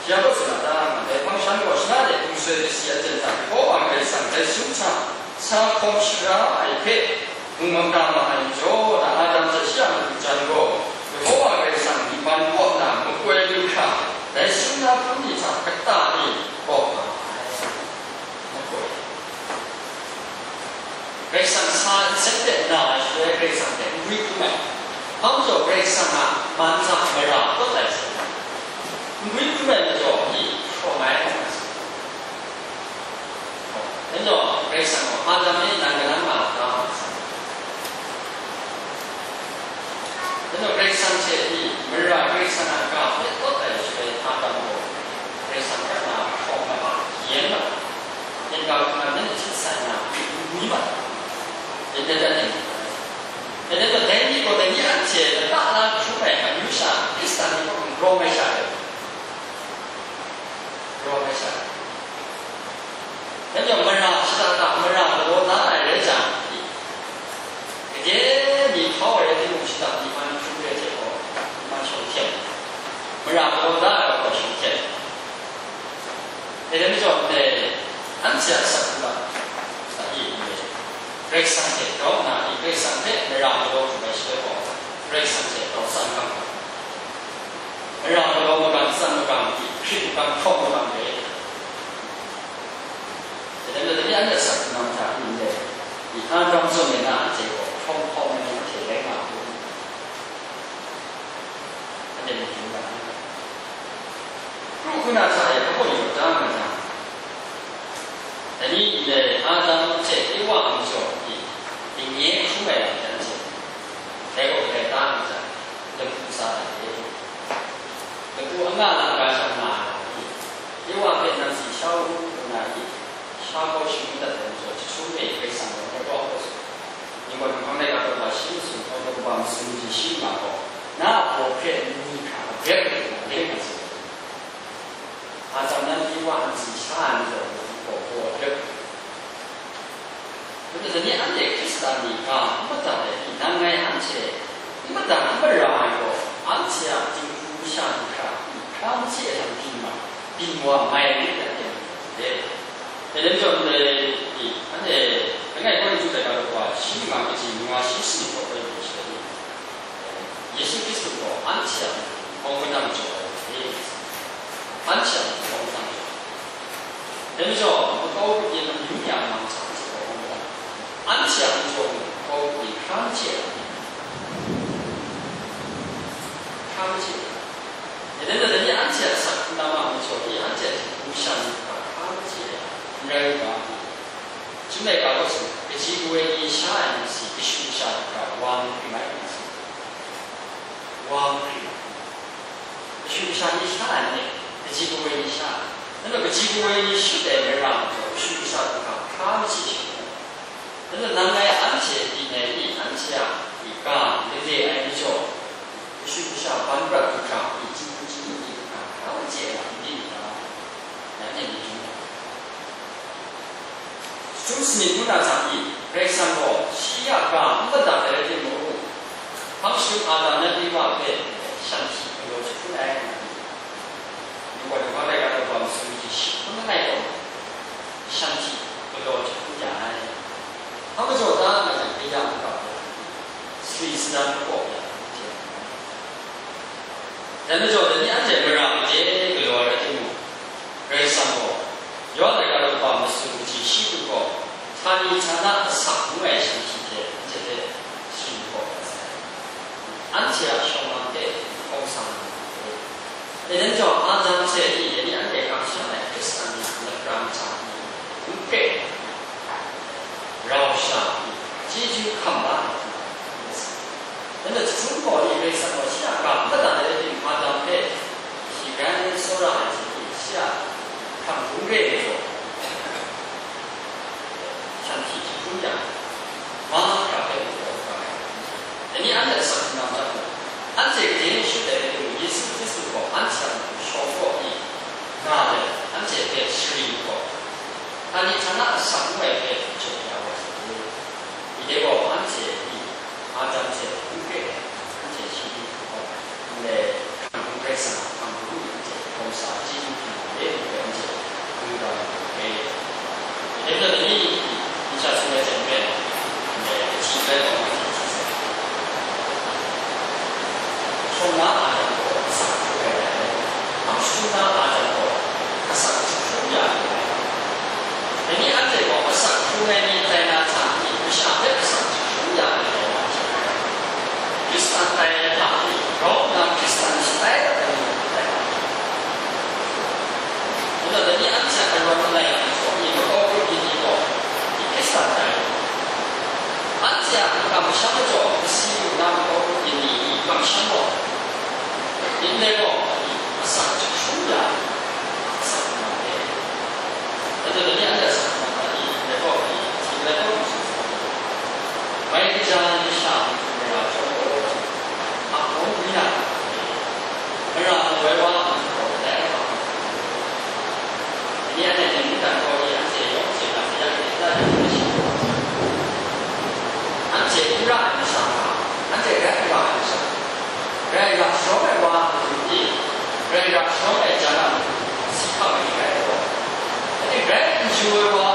加不出来的，在帮山过是哪里？同学的些正常，我往在上在收场，查考试啊，一批，我们干嘛还做？那阿当这项不占过，我往在上一般我那不归流卡，在收那方面上很大的不。 cái sang sa sẽ để nào sẽ cái sang để nguy cơ này không cho cái sang à man sang mà ra có thể nguy cơ này là do gì không ai không thế rồi cái sang mà ra mấy nàng cái mà đó thế rồi cái sang sẽ đi mà ra cái sang à cao nhất có thể sẽ tham gia một cái sang các nào không mà hiếm mà nên cao mà nên chỉ sang nào nguy mà人家在那里，人家说等你过得你安全，大家出来嘛，有啥？第三个罗没下来，罗没下来。人家门上其他大门上我拿来人讲，人你跑人的东西的地方出来之后，蛮秋天，门上我拿来过秋天，人家说的安全什么的。 cái sang thể đó là cái sang thể để làm cho chúng ta sẽ có cái sang thể đó sang căng để làm cho một cái sang một cái khi một cái không một cái đấy thế nên là cái anh là sang năm tháng như thế thì anh trong số mình là chỉ có không những thể lấy nào cũng anh em chúng ta lúc nào sai có nhiều cái mà thế thì để Adam sẽ đi qua một chỗ thì nhé không phải là cái gì thế có thể ta mình rằng đừng phụ sa là thế đừng phụ anh là cái sao mà đi qua cái năm gì sau là gì sau có sự thật là rồi chỉ số về cái sản phẩm cái đó nhưng mà hôm nay là tôi xin sự tôi tôi bằng sự chỉ xin mà có na có cái gì cả cái là cái gì Adam nên đi qua anh gì sai rồi của được bây giờ những anh để Krista đi cả mất tận để đi năm ngày anh sẽ mất tận mất rồi của anh sẽ chính phủ sang cả anh sẽ làm gì mà đi mua máy để để đến chỗ này thì anh để cái ngày qua chủ đề là qua xin mà cái gì mà xin sự của cái gì đấy Yesu Christ của anh sẽ không có nằm chỗ đấy anh sẽ không nằm chỗ đến chỗ một câu chuyện là những nhà mà安详中可以看见，看不见。人的人家安详上，那么你说你安详不像看不见，人个，就那个都是，这几个以下的是必须下个王平来的，王平，必须下以下的，这几个以下，那个几个以下的人啊，必须下个看不见。 但是南来安全的呢，你安全一个，你这爱就，需不需要帮助一个，你经不经一个，了解了你的，来年的中国，就是你不能讲的，为什么西亚港不打的这路，他们是按照那地方的相体有出来，如果你放那个的话，属于西方的那种相体，不要去不讲。 他们说当然讲不一样的，所以是咱们国家。人们说人家这边啊，这个罗的题目，人上过，原来个的话，我们是去西部过，参与参加上外相体的这些西部国，安提亚小王的工商，人叫安张这里，人家这刚下来这3年的刚差不给。 然后上解决看板，那么中国的为什么香港不但在对发展配，西干说了还是下看中国的说，像体系不一样，马上配合，你按照上面讲的，按这个电视的意思就是说，按照效果的，那的按这个适应过，那你看那上外的就。 结果安全的，安全是不给，安全是的，来看公开上，看公开，公啥基金。苏丹阿在过，阿上出呀。你按这个阿上出来你在那场地，不像这个上出呀的话，第三代他的，然后呢第三代的那种代。我觉得你按这个我们来说，一个高科技一个，第三代。按这样，我们想做，不是有那么高科技的，我们想做。因为我上就出呀，上嘛的，那这个两个上嘛的，那个现在都是。外加你想，对呀，就啊，我不一样，然后外网我来嘛，你看那领导高一，这有这个这样的，那就行。俺这不让你上啊，俺这个不让你上。人家说白话就是你，人家说白讲了，是靠你来的，你来你就会话。